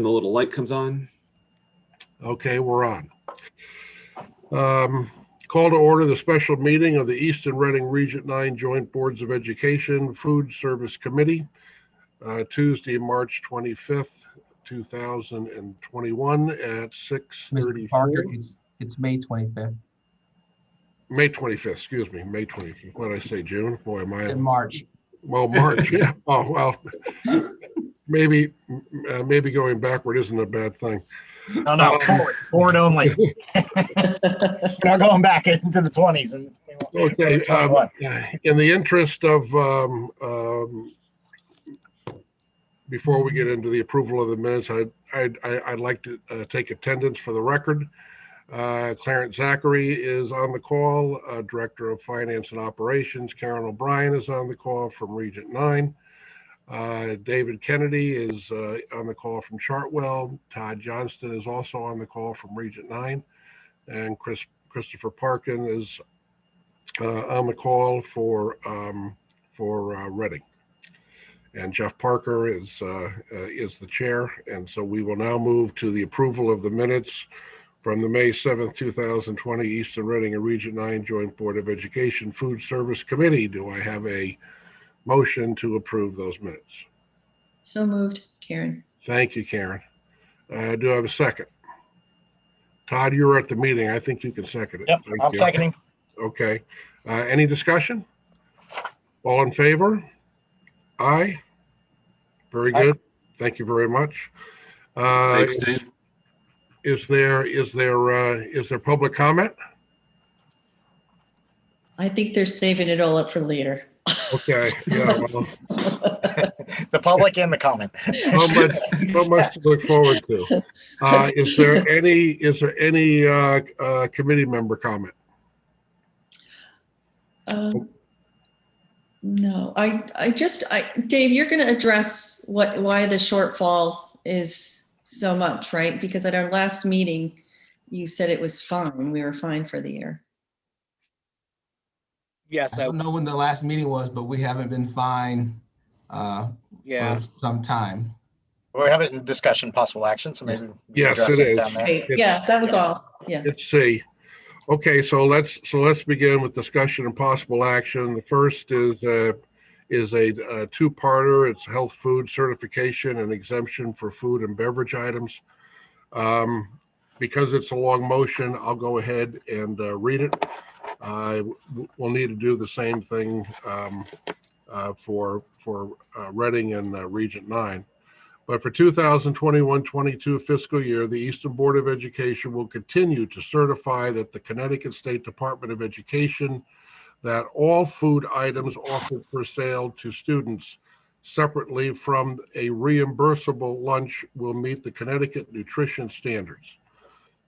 the little light comes on. Okay, we're on. Call to order the special meeting of the East and Reading Region 9 Joint Boards of Education Food Service Committee, Tuesday, March 25th, 2021 at 6:34. Mr. Parker, it's May 25th. May 25th, excuse me, May 25th. What did I say, June? Boy, am I In March. Well, March, yeah. Oh, well, maybe going backward isn't a bad thing. No, forward only. We're not going back into the 20s. And Okay. In the interest of, before we get into the approval of the minutes, I'd like to take attendance for the record. Clarence Zachary is on the call, Director of Finance and Operations. Karen O'Brien is on the call from Region 9. David Kennedy is on the call from Chartwell. Todd Johnston is also on the call from Region 9. And Christopher Parkin is on the call for Reading. And Jeff Parker is the chair. And so we will now move to the approval of the minutes from the May 7th, 2020 Eastern Reading and Region 9 Joint Board of Education Food Service Committee. Do I have a motion to approve those minutes? So moved, Karen. Thank you, Karen. Do I have a second? Todd, you were at the meeting. I think you can second it. Yep, I'm seconding. Okay. Any discussion? All in favor? Aye. Very good. Thank you very much. Thanks, Dave. Is there public comment? I think they're saving it all up for later. Okay. Yeah. Well, The public and the comment. so much to look forward to. Is there any committee member comment? No, Dave, you're going to address why the shortfall is so much, right? Because at our last meeting, you said it was fine. We were fine for the year. Yes, I don't know when the last meeting was, but we haven't been fine for some time. We're having a discussion, possible action, so maybe we Yes, address it it is. down there. Right. Yeah, that was all. Yeah. Let's see. Okay, so let's begin with discussion and possible action. The first is a two-parter. It's health food certification and exemption for food and beverage items. Because it's a long motion, I'll go ahead and read it. We'll need to do the same thing for Reading and Region 9. But for 2021-22 fiscal year, the Eastern Board of Education will continue to certify that the Connecticut State Department of Education that all food items offered for sale to students separately from a reimbursable lunch will meet the Connecticut nutrition standards.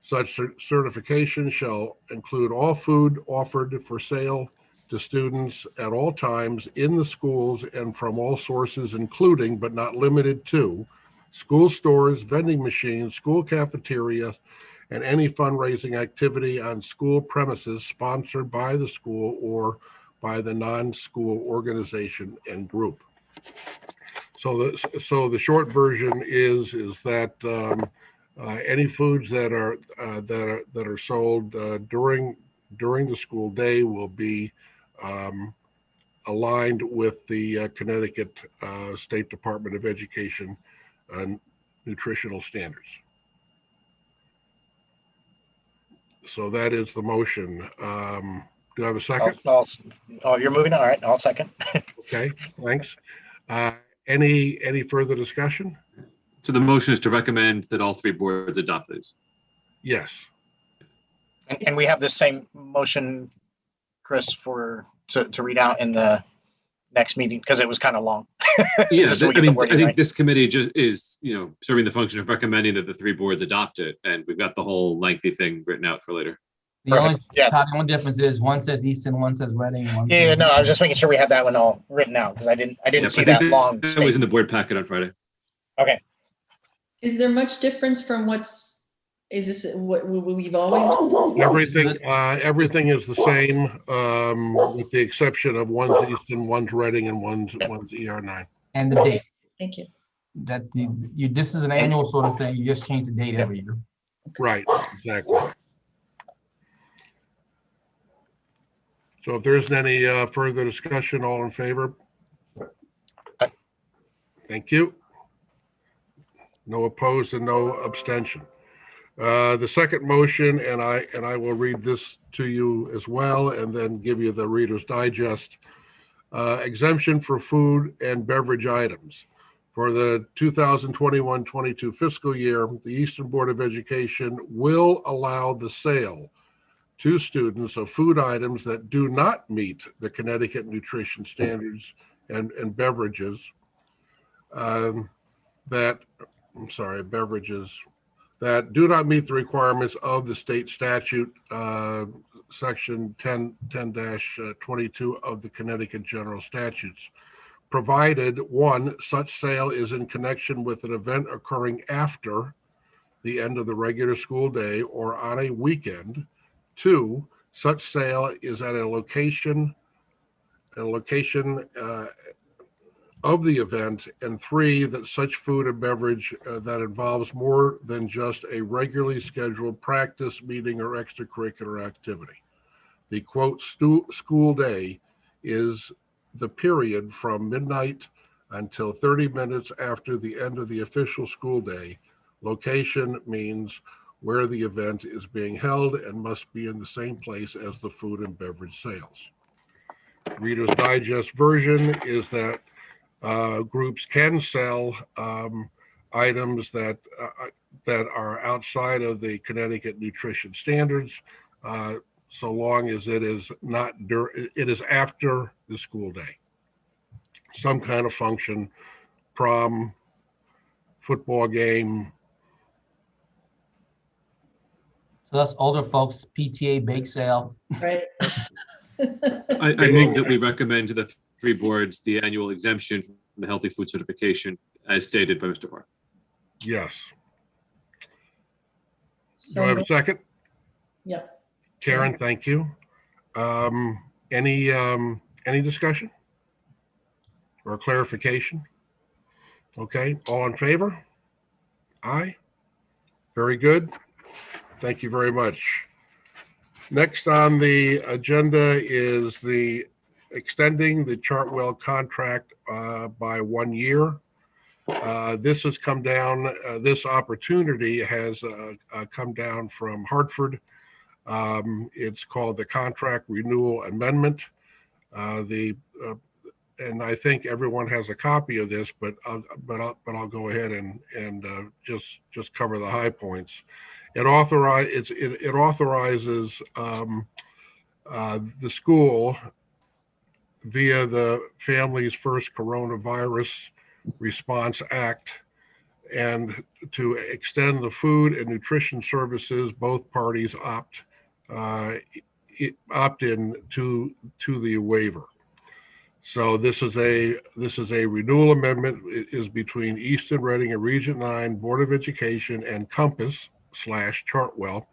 Such certification shall include all food offered for sale to students at all times in the schools and from all sources, including but not limited to school stores, vending machines, school cafeteria, and any fundraising activity on school premises sponsored by the school or by the non-school organization and group. So the short version is that any foods that are sold during the school day will be aligned with the Connecticut State Department of Education nutritional standards. So that is the motion. Do I have a second? Oh, you're moving? All right, I'll second. Okay, thanks. Any further discussion? So the motion is to recommend that all three boards adopt these. Yes. And we have the same motion, Chris, to read out in the next meeting because it was kind of long. Yeah, So I think right. this committee just is, serving the function of recommending that the three boards adopt it, and we've got the whole lengthy thing written out for later. The only, Yeah. Todd, the only difference is one says Easton, one says Reading. Yeah, no, I was just making sure we had that one all written out because I didn't see I think that long. That was statement. in the board packet on Friday. Okay. Is there much difference from is this what we've always done? Everything is the same, with the exception of one's Easton, one's Reading, and one's ER9. And the date. Thank you. that this is an annual sort of thing. You just change the date every year. Right, exactly. So if there isn't any further discussion, all in favor? Aye. Thank you. No opposed and no abstention. The second motion, and I will read this to you as well, and then give you the Reader's Digest. Exemption for food and beverage items. For the 2021-22 fiscal year, the Eastern Board of Education will allow the sale to students of food items that do not meet the Connecticut nutrition standards and beverages beverages that do not meet the requirements of the state statute, section 10-22 of the Connecticut General Statutes, provided one, such sale is in connection with an event occurring after the end of the regular school day or on a weekend. Two, such sale is at a location of the event. And three, that such food and beverage that involves more than just a regularly scheduled practice, meeting, or extracurricular activity. The quote school day is the period from midnight until 30 minutes after the end of the official school day. Location means where the event is being held and must be in the same place as the food and beverage sales. Reader's Digest version is that groups can sell items that are outside of the Connecticut nutrition standards, so long as it is after the school day. Some kind of function, prom, football game. So that's older folks PTA bake sale. Right. I move that we recommend to the three boards the annual exemption from the healthy food certification as stated by Mr. Hoare. Yes. Do I So, have a second? yep. Karen, thank you. Any discussion or clarification? Okay, all in favor? Aye. Very good. Thank you very much. Next on the agenda is the extending the Chartwell contract by 1 year. This has come down, this opportunity has come down from Hartford. It's called the Contract Renewal Amendment. And I think everyone has a copy of this, but I'll go ahead and just cover the high points. It authorizes the school via the Families First Coronavirus Response Act and to extend the food and nutrition services. Both parties opt in to the waiver. So this is a renewal amendment. It is between Easton, Reading, and Region 9 Board of Education and Compass /Chartwell,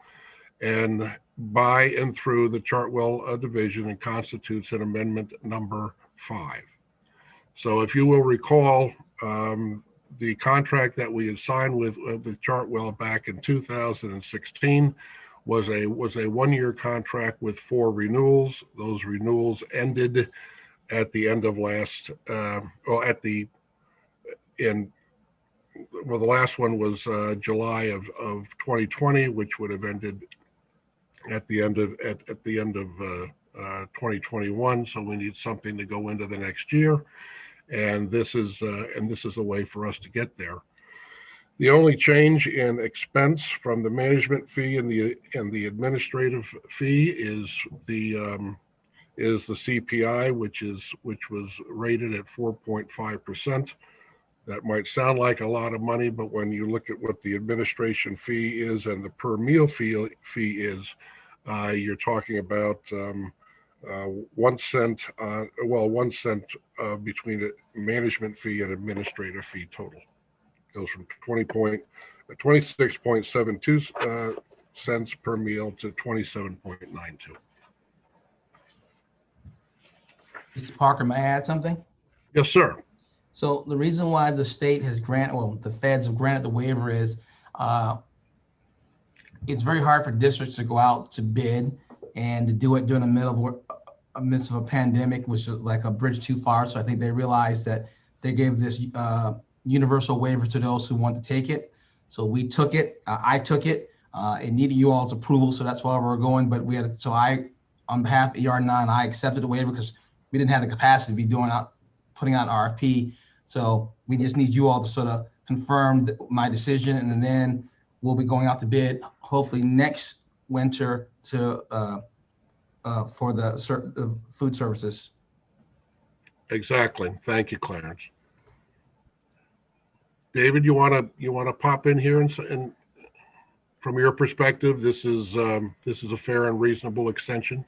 and by and through the Chartwell division, and constitutes an amendment number 5. So if you will recall, the contract that we had signed with Chartwell back in 2016 was a 1-year contract with 4 renewals. Those renewals ended at the end of the last one was July of 2020, which would have ended at the end of 2021. So we need something to go into the next year, and this is a way for us to get there. The only change in expense from the management fee and the administrative fee is the CPI, which was rated at 4.5%. That might sound like a lot of money, but when you look at what the administration fee is and the per meal fee is, you're talking about 1 cent, 1 cent between a management fee and administrative fee total. Goes from 26.72 cents per meal to 27.92. Mr. Parker, may I add something? Yes, sir. So the reason why the state has granted, well, the feds have granted the waiver is it's very hard for districts to go out to bid and to do it during the midst of a pandemic, which is like a bridge too far. So I think they realized that they gave this universal waiver to those who want to take it. So we took it. I took it. It needed you all's approval, so that's why we're going. But we had, so I, on behalf of ER9, I accepted the waiver because we didn't have the capacity to be putting out RFP. So we just need you all to sort of confirm my decision, and then we'll be going out to bid hopefully next winter to for the food services. Exactly. Thank you, Clarence. David, you want to pop in here and from your perspective, this is a fair and reasonable extension?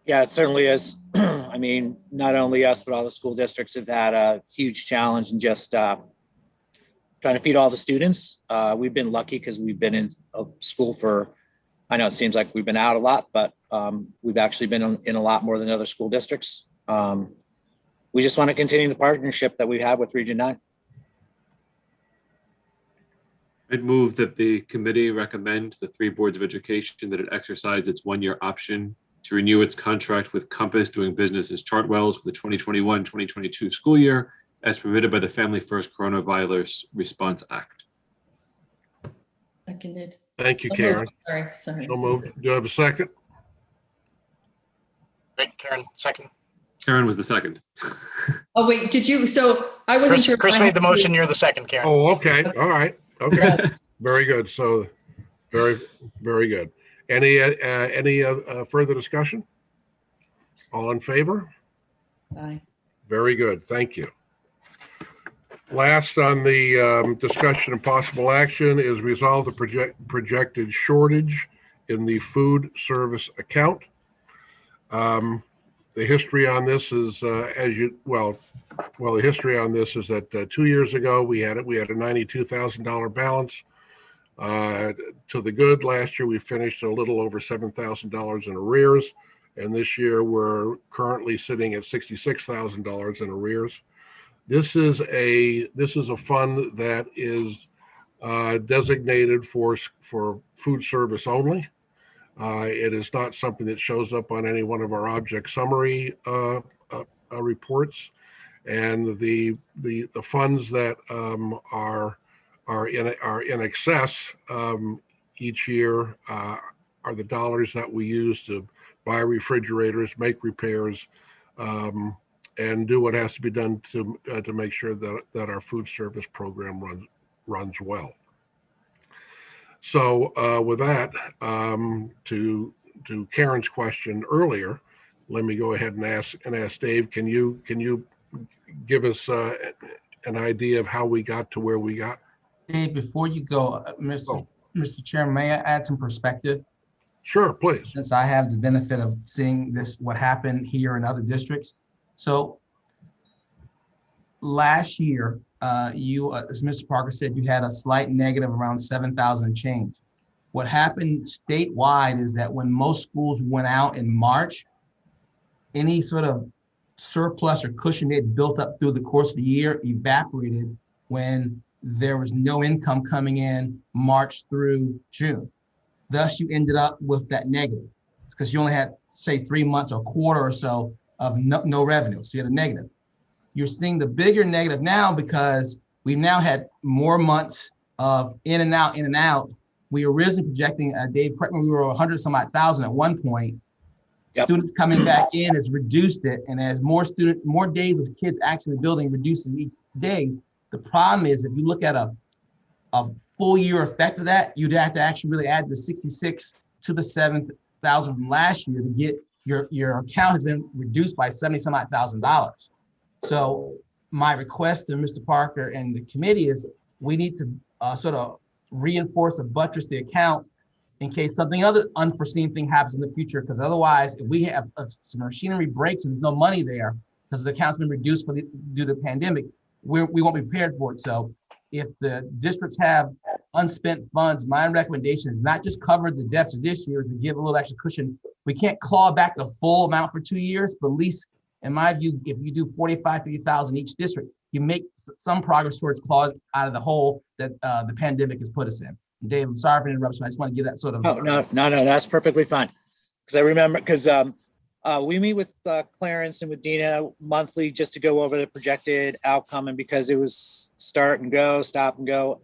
Yeah, it certainly is. I mean, not only us, but all the school districts have had a huge challenge in just trying to feed all the students. We've been lucky because we've been in a school for, I know it seems like we've been out a lot, but we've actually been in a lot more than other school districts. We just want to continue the partnership that we have with Region 9. I'd move that the committee recommend to the three boards of education that it exercise its one-year option to renew its contract with Compass doing business as Chartwells for the 2021-2022 school year as permitted by the Family First Coronavirus Response Act. Seconded. Thank you, So Karen. moved. Sorry. So moved. Do I have a second? Great, Karen, second. Karen was the second. Oh, wait, did you? So I wasn't Chris, sure. if Chris I made had the to- motion, you're the second, Karen. Oh, okay. All right. Okay. Very good. So very, very good. Any further discussion? All in favor? Aye. Very good. Thank you. Last on the discussion and possible action is resolve the projected shortage in the food service account. The history on this is the history on this is that 2 years ago we had a $92,000 balance. To the good, last year we finished a little over $7,000 in arrears, and this year we're currently sitting at $66,000 in arrears. This is a fund that is designated for food service only. It is not something that shows up on any one of our object summary reports, and the funds that are in excess each year are the dollars that we use to buy refrigerators, make repairs, and do what has to be done to make sure that our food service program runs well. So with that, to Karen's question earlier, let me go ahead and ask Dave. Can you give us an idea of how we got to where we got? Dave, before you go, Mr. Chairman, may I add some perspective? Sure, please. Since I have the benefit of seeing what happened here in other districts. So last year, you, as Mr. Parker said, you had a slight negative around 7,000 and change. What happened statewide is that when most schools went out in March, any sort of surplus or cushion they had built up through the course of the year evaporated when there was no income coming in March through June. Thus, you ended up with that negative because you only had, say, 3 months or a quarter or so of no revenue. So you had a negative. You're seeing the bigger negative now because we've now had more months of in and out. We were originally projecting, Dave, correct me, we were 100 some odd thousand at one point. Yep. Students coming back in has reduced it. And as more days of kids actually building reduces each day, the problem is if you look at a full year effect of that, you'd have to actually really add the 66 to the 7,000 from last year to get your account has been reduced by 70 some odd $1,000. So my request to Mr. Parker and the committee is we need to sort of reinforce and buttress the account in case something other unforeseen thing happens in the future. Because otherwise, if we have some machinery breaks and there's no money there because the account's been reduced due to the pandemic, we won't be prepared for it. So if the districts have unspent funds, my recommendation is not just cover the deficit this year, is to give a little extra cushion. We can't claw back the full amount for 2 years, but at least in my view, if you do 45, 50,000 each district, you make some progress towards clawing out of the hole that the pandemic has put us in. Dave, I'm sorry for the interruption. I just want to give that sort of. No, that's perfectly fine. Because I remember, we meet with Clarence and with Dina monthly just to go over the projected outcome. And because it was start and go, stop and go,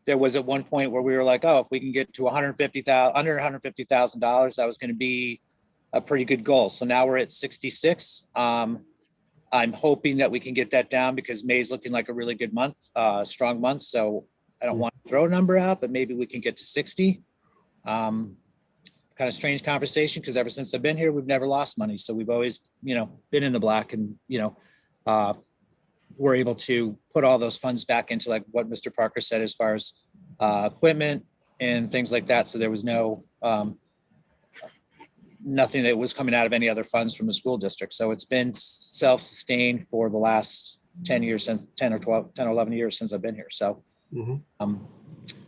there was at one point where we were like, oh, if we can get to under $150,000, that was going to be a pretty good goal. So now we're at 66. I'm hoping that we can get that down because May's looking like a really good month, strong month. So I don't want to throw a number out, but maybe we can get to 60. Kind of strange conversation because ever since I've been here, we've never lost money. So we've always, been in the black and, we're able to put all those funds back into like what Mr. Parker said, as far as equipment and things like that. So there was nothing that was coming out of any other funds from the school district. So it's been self-sustained for the last 10 or 11 years since I've been here. So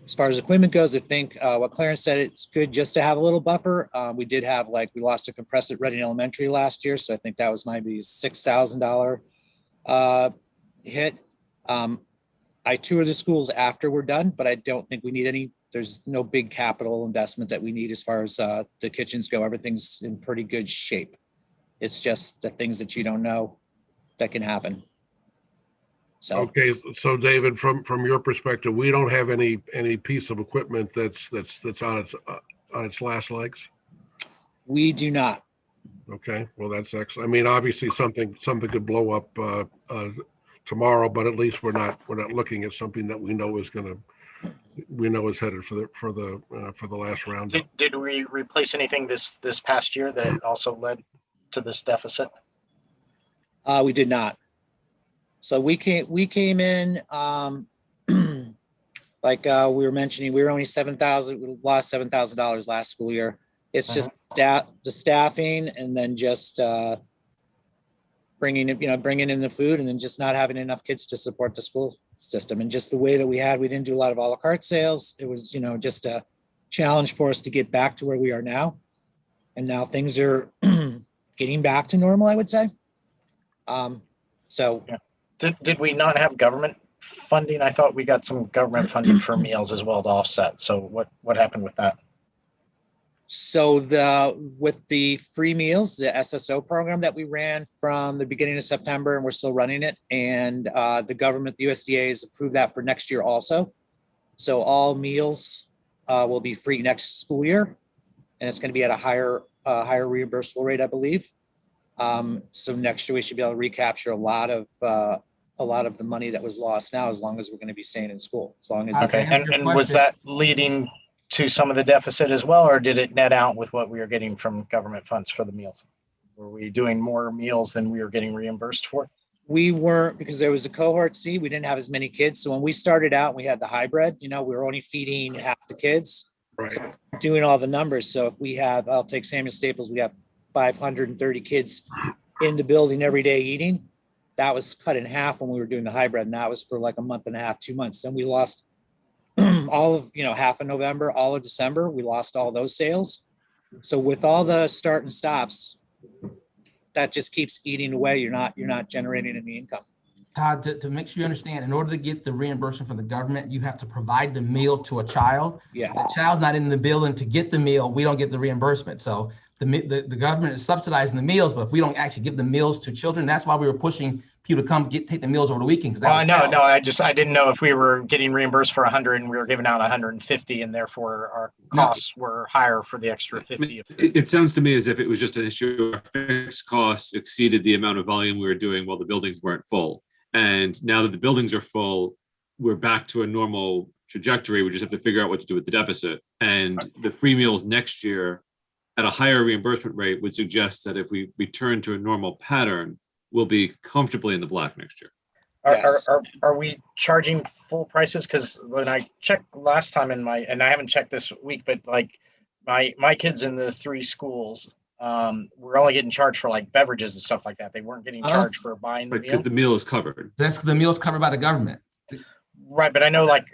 as far as equipment goes, I think what Clarence said, it's good just to have a little buffer. We did have we lost a compressor at Reading Elementary last year. So I think that was maybe $6,000 hit. I toured the schools after we're done, but I don't think we need there's no big capital investment that we need as far as the kitchens go. Everything's in pretty good shape. It's just the things that you don't know that can happen. So Okay, so David, from your perspective, we don't have any piece of equipment that's on its last legs. we do not. Okay, well, that's excellent. I mean, obviously something could blow up tomorrow, but at least we're not looking at something that we know is headed for the last round. Did we replace anything this past year that also led to this deficit? We did not. So we came in like we were mentioning, we were only $7,000. We lost $7,000 last school year. It's just the staffing, and then just bringing in the food, and then just not having enough kids to support the school system. And just the way that we didn't do a lot of a la carte sales. It was, just a challenge for us to get back to where we are now. And now things are getting back to normal, I would say. So yeah. Did we not have government funding? I thought we got some government funding for meals as well to offset. So what happened with that? So with the free meals, the SSO program that we ran from the beginning of September, and we're still running it, and the government, the USDA, has approved that for next year also. So all meals will be free next school year, and it's going to be at a higher reimbursable rate, I believe. So next year we should be able to recapture a lot of the money that was lost now, as long as we're going to be staying in school. As long as okay. And was that leading to some of the deficit as well, or did it net out with what we were getting from government funds for the meals? Were we doing more meals than we were getting reimbursed for? We weren't, because there was a cohort C. We didn't have as many kids. So when we started out, we had the hybrid, we were only feeding half the kids. Right. So doing all the numbers. So if we have, I'll take Samuel Staples, we have 530 kids in the building every day eating. That was cut in half when we were doing the hybrid, and that was for like a month and a half, 2 months. Then we lost all of, half of November, all of December. We lost all those sales. So with all the start and stops, that just keeps eating away. You're not generating any income. Todd, to make sure you understand, in order to get the reimbursement from the government, you have to provide the meal to a child. Yeah. If the child's not in the building to get the meal, we don't get the reimbursement. So the government is subsidizing the meals, but if we don't actually give the meals to children, that's why we were pushing people to come take the meals over the weekend. No, I didn't know if we were getting reimbursed for 100 and we were giving out 150, and therefore our costs were higher for the extra 50. It sounds to me as if it was just an issue. Our fixed costs exceeded the amount of volume we were doing while the buildings weren't full. And now that the buildings are full, we're back to a normal trajectory. We just have to figure out what to do with the deficit. And the free meals next year at a higher reimbursement rate would suggest that if we return to a normal pattern, we'll be comfortably in the black next year. Yes. Are we charging full prices? Because when I checked last time and I haven't checked this week, but like my kids in the 3 schools, we're only getting charged for like beverages and stuff like that. They weren't getting charged for buying the meal. Because the meal is covered. That's the meal's covered by the government. Right, but I know like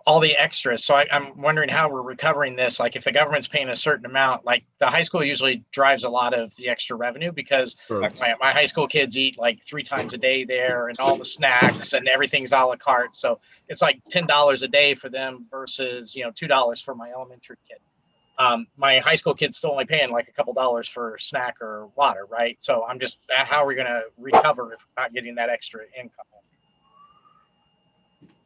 all the extras. So I'm wondering how we're recovering this. Like if the government's paying a certain amount, like the high school usually drives a lot of the extra revenue because Sure. my high school kids eat like 3 times a day there and all the snacks and everything's a la carte. So it's like $10 a day for them versus, $2 for my elementary kid. My high school kid's still only paying like a couple dollars for snack or water, right? So I'm just, how are we going to recover if we're not getting that extra income?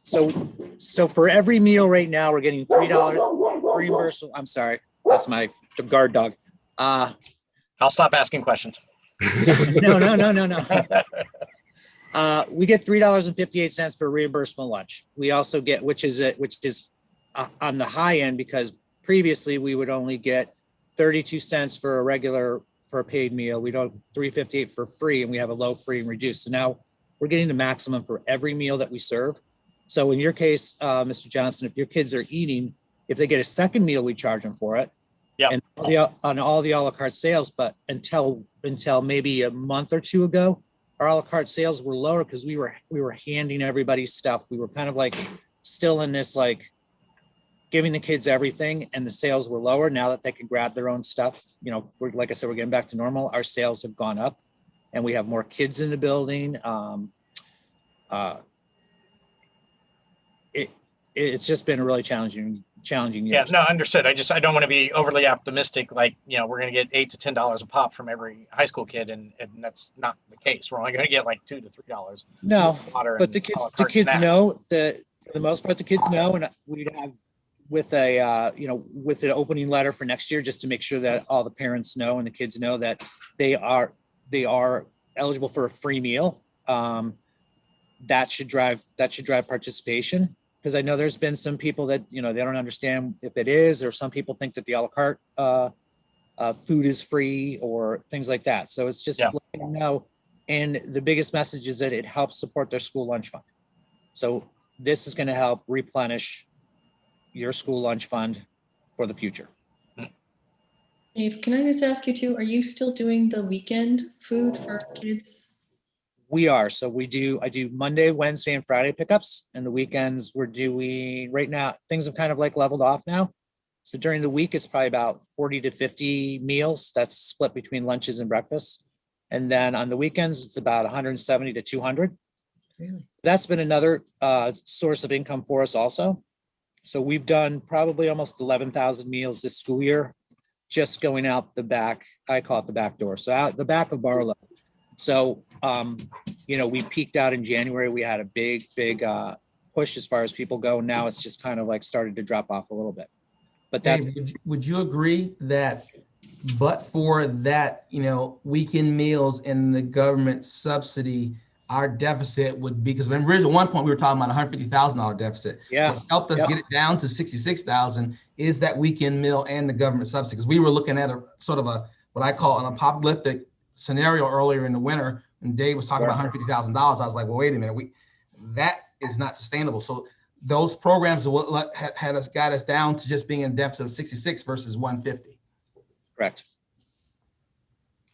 So for every meal right now, we're getting $3 reimbursement. I'm sorry, that's the guard dog. I'll stop asking questions. No. We get $3.58 for reimbursable lunch. We also get, which is on the high end, because previously we would only get 32 cents for a paid meal. We don't $3.58 for free, and we have a low, free, and reduced. So now we're getting the maximum for every meal that we serve. So in your case, Mr. Johnson, if your kids are eating, if they get a second meal, we charge them for it. Yeah. And on all the a la carte sales, but until maybe a month or two ago, our a la carte sales were lower because we were handing everybody stuff. We were kind of like still in this like giving the kids everything, and the sales were lower. Now that they can grab their own stuff, like I said, we're getting back to normal. Our sales have gone up, and we have more kids in the building. It's just been a really challenging year. Yeah, no, understood. I don't want to be overly optimistic. Like, we're going to get $8 to $10 a pop from every high school kid. And that's not the case. We're only going to get like $2 to $3. No, but the kids know that for the most part, the kids know, and we'd have with with an opening letter for next year, just to make sure that all the parents know and the kids know that they are eligible for a free meal. That should drive participation, because I know there's been some people that they don't understand if it is, or some people think that the a la carte food is free or things like that. So it's just letting them know. And the biggest message is that it helps support their school lunch fund. So this is going to help replenish your school lunch fund for the future. Dave, can I just ask you too, are you still doing the weekend food for kids? We are. So I do Monday, Wednesday, and Friday pickups. And the weekends we're doing right now, things have kind of like leveled off now. So during the week, it's probably about 40 to 50 meals. That's split between lunches and breakfasts. And then on the weekends, it's about 170 to 200. Really? That's been another source of income for us also. So we've done probably almost 11,000 meals this school year, just going out the back. I call it the back door. So out the back of Barlow. So, we peaked out in January. We had a big push as far as people go. Now it's just kind of like started to drop off a little bit. But that's, would you agree that, but for that, weekend meals and the government subsidy, our deficit would be, because at one point we were talking about $150,000 deficit. Yeah. What helped us get it down to 66,000 is that weekend meal and the government subsidy. Because we were looking at a sort of what I call an apocalyptic scenario earlier in the winter, and Dave was talking about $150,000. I was like, well, wait a minute, that is not sustainable. So those programs got us down to just being in a deficit of 66 versus 150. Correct.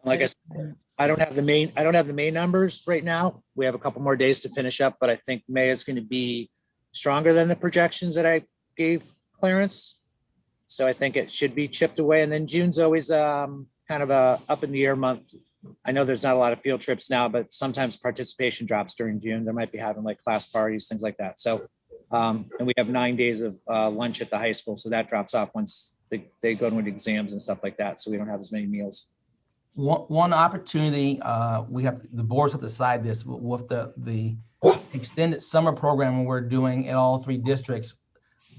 Like I said, I don't have the main numbers right now. We have a couple more days to finish up, but I think May is going to be stronger than the projections that I gave Clarence. So I think it should be chipped away. And then June's always kind of a up in the air month. I know there's not a lot of field trips now, but sometimes participation drops during June. They might be having like class parties, things like that. So, and we have 9 days of lunch at the high school. So that drops off once they go to exams and stuff like that. So we don't have as many meals. One opportunity, the boards have to decide this with the extended summer program we're doing in all 3 districts.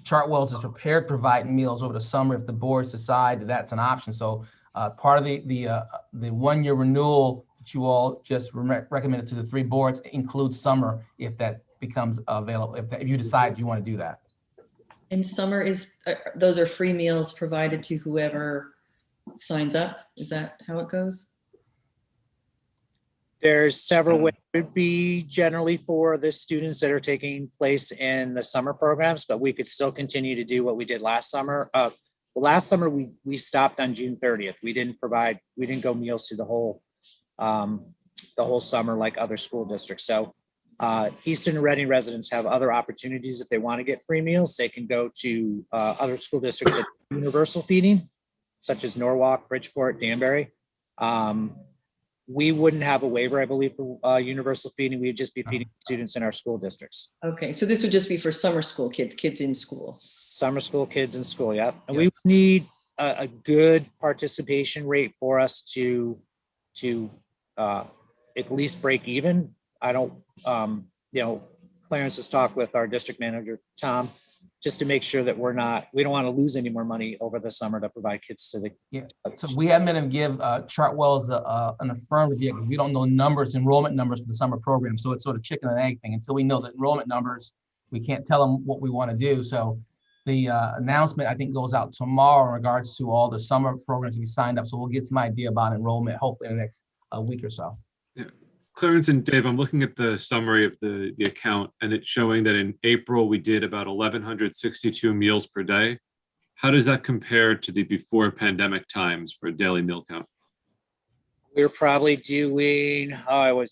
Chartwell's is prepared to provide meals over the summer if the boards decide that's an option. So part of the 1-year renewal that you all just recommended to the 3 boards includes summer if that becomes available, if you decide you want to do that. And summer those are free meals provided to whoever signs up. Is that how it goes? There's several ways. It would be generally for the students that are taking place in the summer programs, but we could still continue to do what we did last summer. Last summer we stopped on June 30th. We didn't go meals through the whole summer like other school districts. So Easton and Reading residents have other opportunities. If they want to get free meals, they can go to other school districts at universal feeding, such as Norwalk, Bridgeport, Danbury. We wouldn't have a waiver, I believe, for universal feeding. We'd just be feeding students in our school districts. Okay, so this would just be for summer school kids, kids in school. Summer school kids in school, yeah. And we need a good participation rate for us to at least break even. I don't, Clarence has talked with our district manager, Tom, just to make sure that we don't want to lose any more money over the summer to provide kids to the. Yeah, so we haven't been able to give Chartwell's an affirmative yet because we don't know enrollment numbers for the summer program. So it's sort of chicken and egg thing. Until we know the enrollment numbers, we can't tell them what we want to do. So the announcement, I think, goes out tomorrow in regards to all the summer programs we signed up. So we'll get some idea about enrollment hopefully in the next week or so. Yeah. Clarence and Dave, I'm looking at the summary of the account, and it's showing that in April, we did about 1,162 meals per day. How does that compare to the before pandemic times for daily meal count? We're probably doing, hold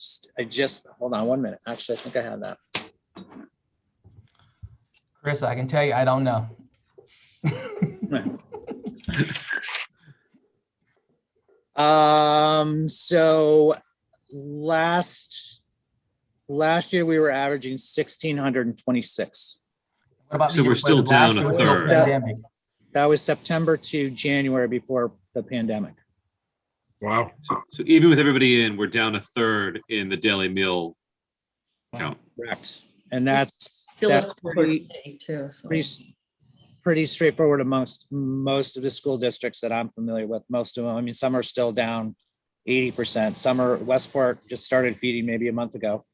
on 1 minute. Actually, I think I have that. Chris, I can tell you, I don't know. So last year we were averaging 1,626. What about So we're still down a third. That was September to January before the pandemic. Wow. So even with everybody in, we're down a third in the daily meal count. Correct. And that's Phillips pretty, State too. So. pretty straightforward amongst most of the school districts that I'm familiar with. Most of them, I mean, some are still down 80%. Westport just started feeding maybe a month ago.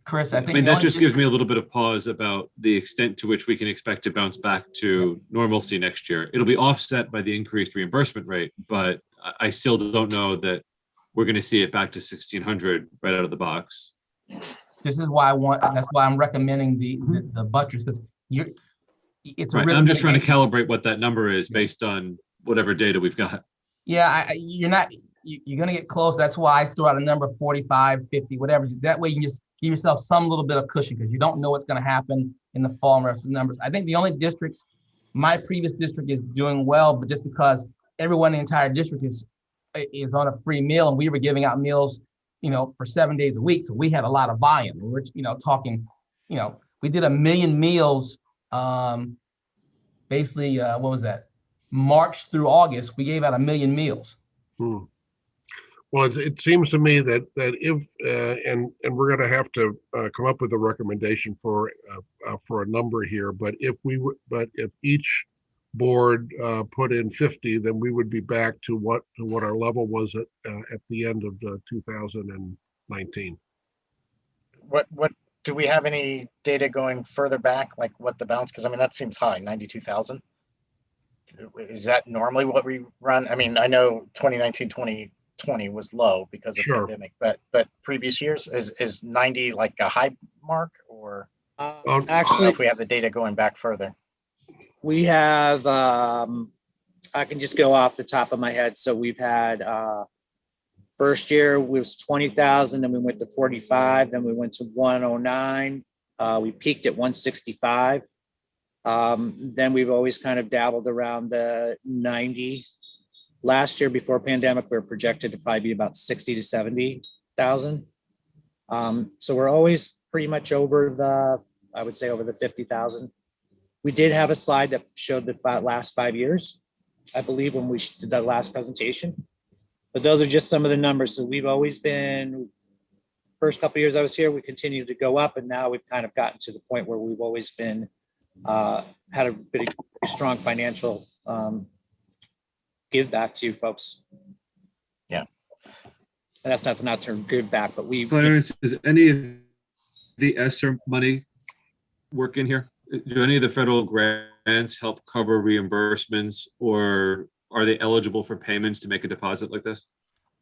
Chris, I think. I mean, that just gives me a little bit of pause about the extent to which we can expect to bounce back to normalcy next year. It'll be offset by the increased reimbursement rate, but I still don't know that we're going to see it back to 1,600 right out of the box. This is why that's why I'm recommending the buttress, because it's right. Really I'm just trying to calibrate what that number is based on whatever data we've got. Yeah, you're going to get close. That's why I threw out a number of 45, 50, whatever. Just that way you can just give yourself some little bit of cushion because you don't know what's going to happen in the fall and numbers. I think the only districts, my previous district is doing well, but just because everyone in the entire district is on a free meal and we were giving out meals, for 7 days a week. So we had a lot of volume. We're, talking, we did 1 million meals, basically, what was that? March through August, we gave out 1 million meals. Well, it seems to me that if and we're going to have to come up with a recommendation for a number here, but if each board put in 50, then we would be back to what our level was at the end of 2019. What do we have any data going further back, like what the bounce? Because I mean that seems high, 92,000. Is that normally what we run? I mean, I know 2019, 2020 was low because of pandemic, but previous years is 90 like a high mark, or actually, if we have the data going back further. We have, I can just go off the top of my head. So we've had, first year was 20,000, then we went to 45, then we went to 109. We peaked at 165. Then we've always kind of dabbled around the 90. Last year before pandemic, we were projected to probably be about 60 to 70,000. So we're always pretty much over I would say over the 50,000. We did have a slide that showed the last 5 years, I believe, when we did that last presentation. But those are just some of the numbers. So we've always been, first couple of years I was here, we continued to go up, and now we've kind of gotten to the point where we've always been, had a pretty strong financial give back to folks. Yeah. And that's not to give back, but Clarence, is any of the ESSER money work in here? Do any of the federal grants help cover reimbursements, or are they eligible for payments to make a deposit like this?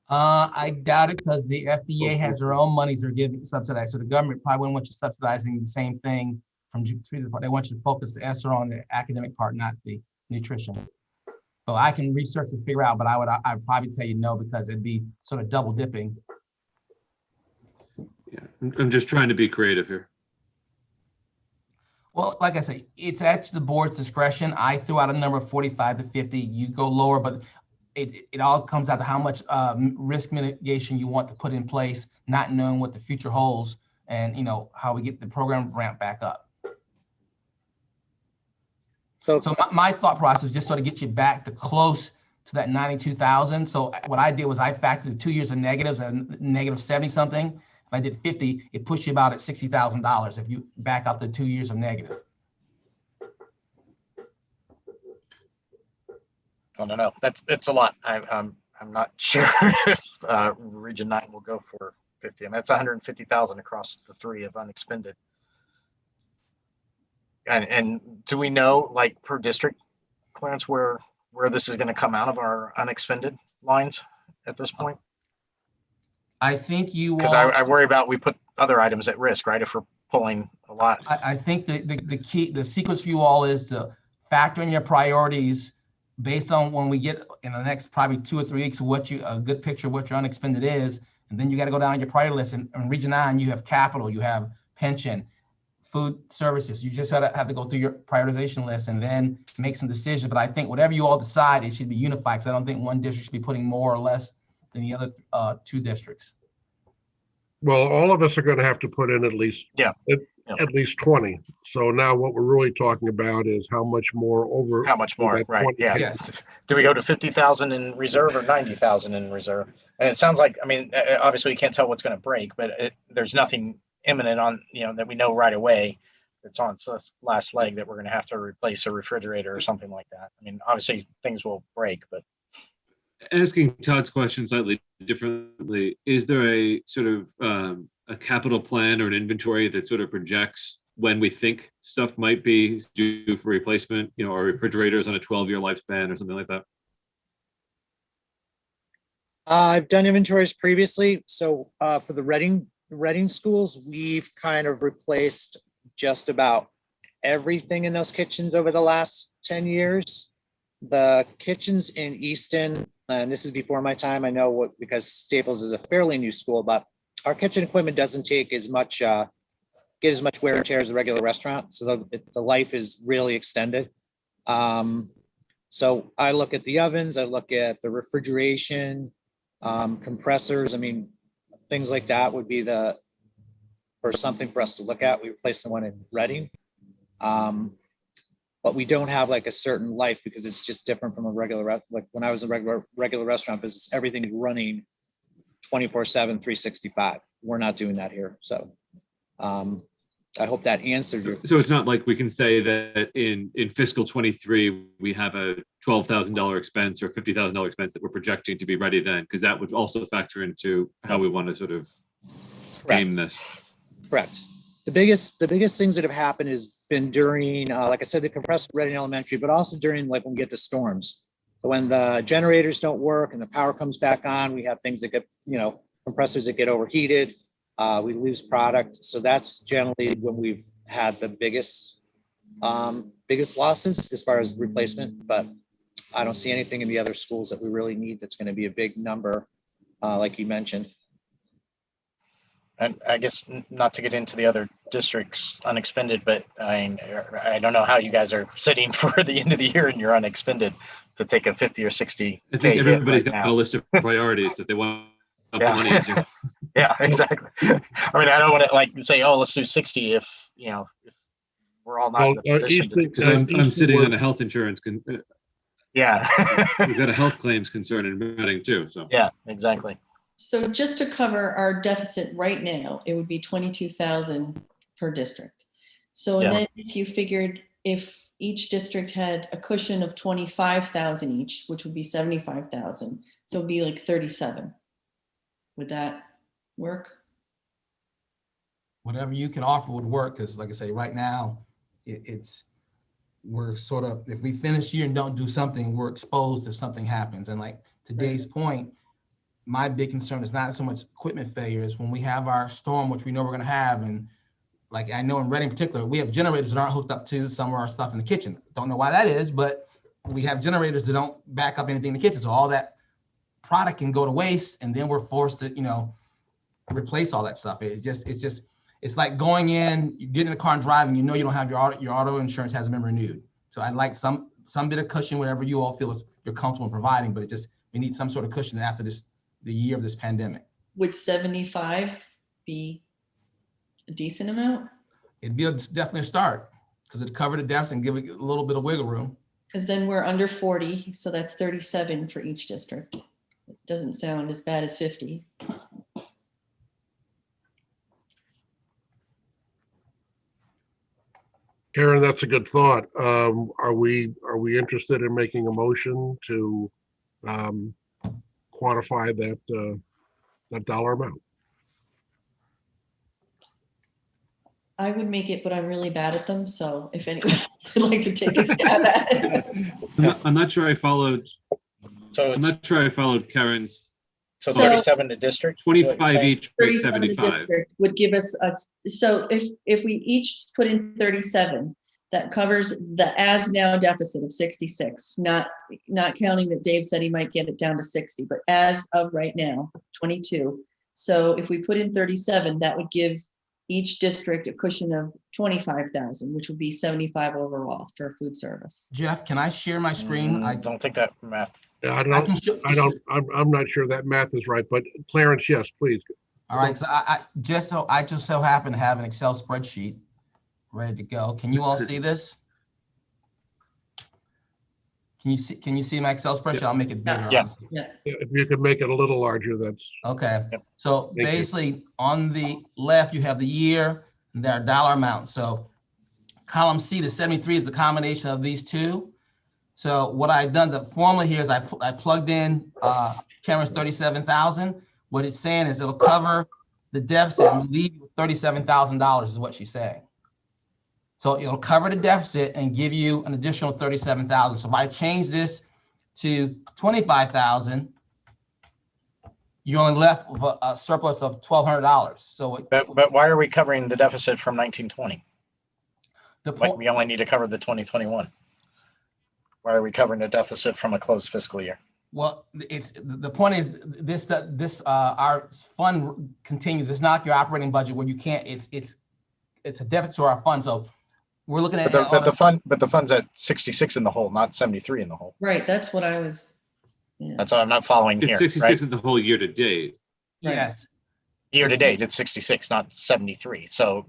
I doubt it because the FDA has their own monies they're giving subsidized. So the government probably wouldn't want you subsidizing the same thing from the part. They want you to focus the ESSER on the academic part, not the nutrition. So I can research and figure out, but I'd probably tell you no because it'd be sort of double dipping. Yeah, I'm just trying to be creative here. Well, like I say, it's at the board's discretion. I threw out a number of 45 to 50. You go lower, but it all comes down to how much risk mitigation you want to put in place, not knowing what the future holds, and how we get the program ramped back up. So So my thought process, just sort of get you back to close to that 92,000. So what I did was I factored the 2 years of negatives and negative 70 something. If I did 50, it puts you about at $60,000 if you back out the 2 years of negative. I don't know. That's a lot. I'm not sure if Region 9 will go for 50. I mean, that's 150,000 across the three of unexpended. And do we know, like, per district, Clarence, where this is going to come out of our unexpended lines at this point? I think you Because all, I worry about we put other items at risk, right? If we're pulling a lot. I think the sequence for you all is to factor in your priorities based on when we get in the next probably 2 or 3 weeks a good picture of what your unexpended is, and then you got to go down your priority list. And in Region 9, you have capital, you have pension, food services. You just have to go through your prioritization list and then make some decisions. But I think whatever you all decide, it should be unified, because I don't think one district should be putting more or less than the other 2 districts. Well, all of us are going to have to put in at least at least 20. So now what we're really talking about is how much more over. How much more, right? 20. Yeah. Yes. Do we go to 50,000 in reserve or 90,000 in reserve? And it sounds like, I mean, obviously we can't tell what's going to break, but there's nothing imminent on, that we know right away. It's on its last leg that we're going to have to replace a refrigerator or something like that. I mean, obviously things will break, but. Asking Todd's question slightly differently, is there a sort of a capital plan or an inventory that sort of projects when we think stuff might be due for replacement, or refrigerators on a 12-year lifespan or something like that? I've done inventories previously. So for the Reading schools, we've kind of replaced just about everything in those kitchens over the last 10 years. The kitchens in Easton, and this is before my time, I know because Staples is a fairly new school, but our kitchen equipment doesn't take as much, get as much wear and tear as a regular restaurant. So the life is really extended. So I look at the ovens, I look at the refrigeration, compressors. I mean, things like that would be something for us to look at. We replaced the one in Reading. But we don't have like a certain life because it's just different from a regular, like when I was in regular restaurant business, everything is running 24/7, 365. We're not doing that here. So I hope that answered your. So it's not like we can say that in fiscal 23, we have a $12,000 expense or $50,000 expense that we're projecting to be ready then, because that would also factor into how we want to sort of aim this. Correct. The biggest things that have happened has been during, like I said, the compressor Reading Elementary, but also during like when we get to storms. So when the generators don't work and the power comes back on, we have things that get, compressors that get overheated. We lose product. So that's generally when we've had the biggest losses as far as replacement. But I don't see anything in the other schools that we really need that's going to be a big number, like you mentioned. And I guess not to get into the other districts unexpended, but I don't know how you guys are sitting for the end of the year and you're unexpended to take a 50 or 60. I think everybody's got a list of priorities that they want to put money into. Yeah, exactly. I mean, I don't want to like say, oh, let's do 60 if we're all not in the position to do. I'm sitting on a health insurance. Yeah. We've got a health claims concern in Reading too. So yeah, exactly. So just to cover our deficit right now, it would be 22,000 per district. So and then if you figured if each district had a cushion of 25,000 each, which would be 75,000, so it'd be like 37. Would that work? Whatever you can offer would work, because like I say, right now, we're sort of, if we finish the year and don't do something, we're exposed if something happens. And like today's point, my big concern is not so much equipment failures. When we have our storm, which we know we're going to have, and like I know in Reading in particular, we have generators that aren't hooked up to some of our stuff in the kitchen. Don't know why that is, but we have generators that don't back up anything in the kitchen. So all that product can go to waste, and then we're forced to, replace all that stuff. It's like going in, you get in the car and driving, you know you don't have your auto insurance hasn't been renewed. So I'd like some bit of cushion, whatever you all feel you're comfortable providing, but we need some sort of cushion after the year of this pandemic. Would 75 be a decent amount? It'd be definitely a start because it'd cover the deficit and give it a little bit of wiggle room. Because then we're under 40, so that's 37 for each district. It doesn't sound as bad as 50. Karen, that's a good thought. Are we interested in making a motion to quantify that dollar amount? I would make it, but I'm really bad at them. So if anyone else would like to take a stab at it. I'm not sure I followed. So I'm it's, not sure I followed Karen's So- 37 to district. is what you're 25 saying? each, make 37 a 75. district would give us so if we each put in 37, that covers the as now deficit of 66, not counting that Dave said he might get it down to 60, but as of right now, 22. So if we put in 37, that would give each district a cushion of 25,000, which would be 75 overall for food service. Jeff, can I share my screen? I don't think that math. Yeah, I'm not sure that math is right, but Clarence, yes, please. All right, so I just so happen to have an Excel spreadsheet ready to go. Can you all see this? Can you see my Excel spreadsheet? I'll make it bigger. Yeah. Obviously. Yeah, if you could make it a little larger, that's. Okay. Yep. So Thank you. basically on the left, you have the year and their dollar amount. So column C, the 73 is a combination of these two. So what I've done, the formula here is I plugged in Karen's 37,000. What it's saying is it'll cover the deficit and leave you with $37,000 is what she's saying. So it'll cover the deficit and give you an additional 37,000. So if I change this to 25,000, you're only left with a surplus of $1,200. So But why are we covering the deficit from 1920? the Like point, we only need to cover the 2021. Why are we covering a deficit from a closed fiscal year? well, it's the point is this our fund continues. It's not your operating budget where you can't. It's a deficit to our fund. So we're looking at But the fund's at 66 in the hole, not 73 in the hole. Right, that's what I was. Yeah. That's what I'm not following here. It's 66 in the whole year to date. yes. Year to date, it's 66, not 73. So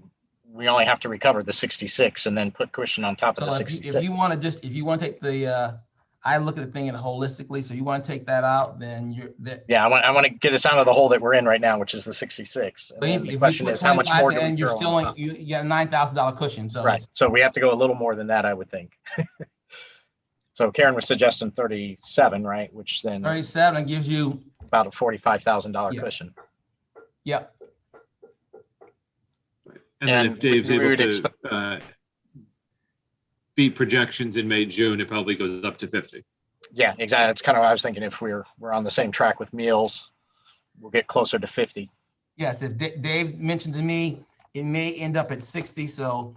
we only have to recover the 66 and then put cushion on top of the So 66. if you want to take the I look at the thing in holistically. So you want to take that out, then you're there. Yeah, I want to get us out of the hole that we're in right now, which is the 66. And But then if the you question put is, how much 25 more do we in, you're throw still on? you get a $9,000 cushion. So Right. So we have to go a little more than that, I would think. So Karen was suggesting 37, right? Which then 37 gives you, about a $45,000 Yeah. cushion. yep. And then And if Dave's we able would to beat projections in May, June, it probably goes up to 50. Yeah, exactly. That's kind of what I was thinking. If we're on the same track with meals, we'll get closer to 50. Yes, if Dave mentioned to me, it may end up at 60, so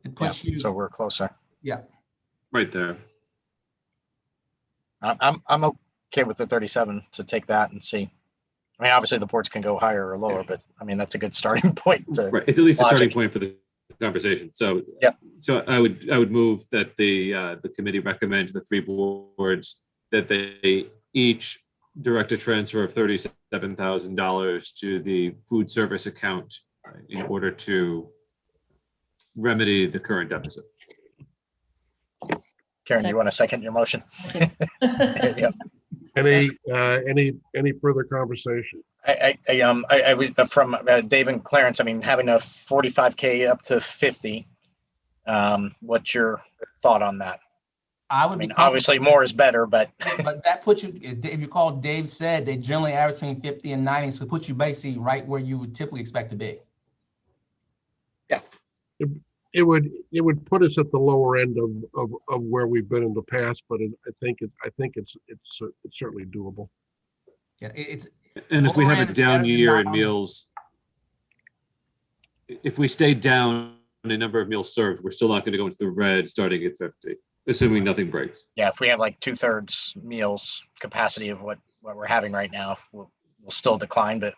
it puts you, So we're closer. Right there. I'm okay with the 37 to take that and see. I mean, obviously the boards can go higher or lower, but I mean, that's a good starting point. Right. It's at least a starting logic. point for the conversation. So, Yep. So I would move that the committee recommend to the three boards that they each direct a transfer of $37,000 to the food service account in order to remedy the current deficit. Karen, you want to second your motion? There you go. Any further conversation? I was from Dave and Clarence. I mean, having a 45K up to 50. What's your thought on that? I I would be mean, obviously more is better, but but that puts you, if you recall, Dave said they generally average between 50 and 90, so it puts you basically right where you would typically expect to be. It would put us at the lower end of where we've been in the past, but I think it's certainly doable. Yeah, it's And if we have Overall, a down better than year in not on the- meals, if we stay down in the number of meals served, we're still not going to go into the red starting at 50, assuming nothing breaks. yeah, if we have like 2/3 meals capacity of what we're having right now, will still decline, but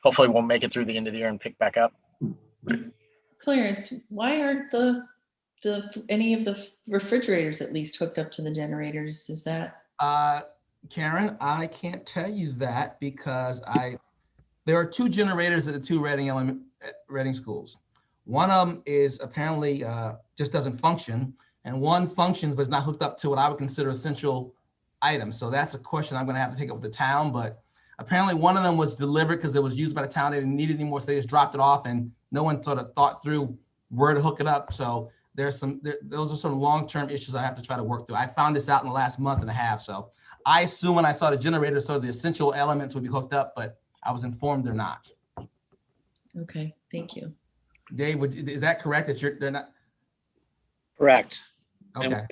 hopefully we'll make it through the end of the year and pick back up. Clarence, why aren't any of the refrigerators at least hooked up to the generators? Is that? Karen, I can't tell you that because there are 2 generators at the 2 Reading schools. One of them is apparently just doesn't function, and one functions but is not hooked up to what I would consider essential items. So that's a question I'm going to have to take up with the town. But apparently one of them was delivered because it was used by the town. They didn't need it anymore, so they just dropped it off, and no one sort of thought through where to hook it up. So those are some long-term issues I have to try to work through. I found this out in the last month and a half. So I assume when I saw the generator, so the essential elements would be hooked up, but I was informed they're not. Okay, thank you. Dave, is that correct that they're not? Correct. Okay.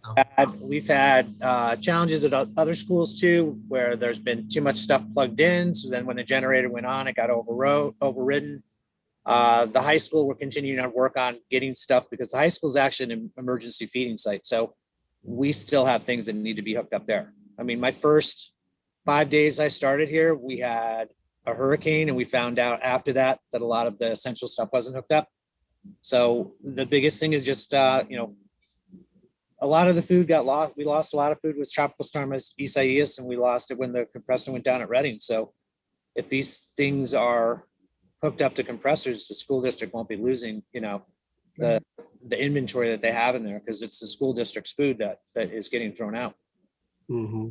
We've had challenges at other schools too, where there's been too much stuff plugged in. So then when the generator went on, it got overridden. The high school, we're continuing to work on getting stuff because the high school is actually an emergency feeding site. So we still have things that need to be hooked up there. I mean, my first 5 days I started here, we had a hurricane, and we found out after that a lot of the essential stuff wasn't hooked up. So the biggest thing is just, a lot of the food got lost. We lost a lot of food with Tropical Storm Isaias, and we lost it when the compressor went down at Reading. So if these things are hooked up to compressors, the school district won't be losing, the inventory that they have in there, because it's the school district's food that is getting thrown out. Mm-hmm.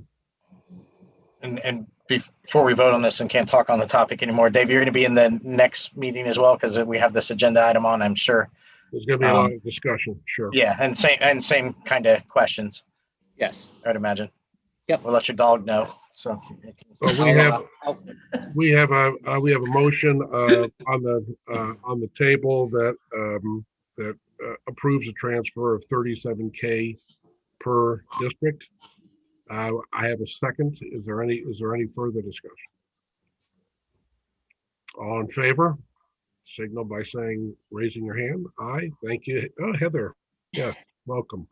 And before we vote on this and can't talk on the topic anymore, Dave, you're going to be in the next meeting as well, because we have this agenda item on, I'm sure. There's going to be a lot of discussion, sure. Yeah, and same kind of questions, Yes. I'd imagine. Yep. We'll let your dog know. So Well, we have a motion on the table that approves a transfer of $37K per district. I have a second. Is there any further discussion? All in favor, signal by raising your hand. Aye. Thank you. Oh, Heather. Yeah, welcome.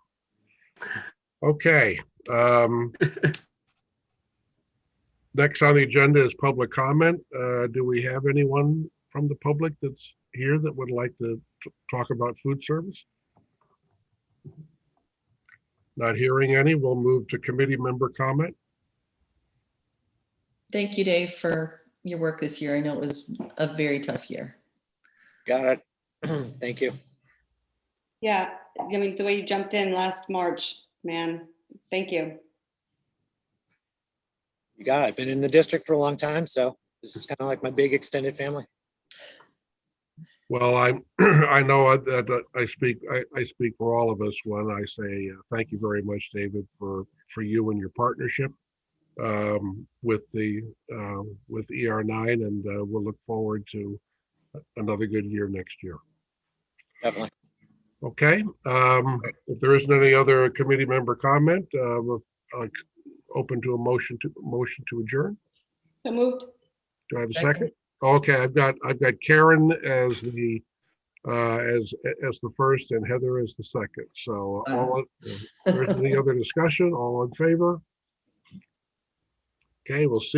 Okay. Next on the agenda is public comment. Do we have anyone from the public that's here that would like to talk about food service? Not hearing any, we'll move to committee member comment. Thank you, Dave, for your work this year. I know it was a very tough year. Got it. Thank you. Yeah, I mean, the way you jumped in last March, man, thank you. You got it. I've been in the district for a long time, so this is kind of like my big extended family. Well, I know that I speak for all of us when I say thank you very much, David, for you and your partnership with ER9, and we'll look forward to another good year next year. Definitely. Okay. If there isn't any other committee member comment, we're open to a motion to adjourn. So moved. Do I have a second? Okay, I've got Karen as the first and Heather as the second. So if there's any other discussion, all in favor? Okay, we'll see.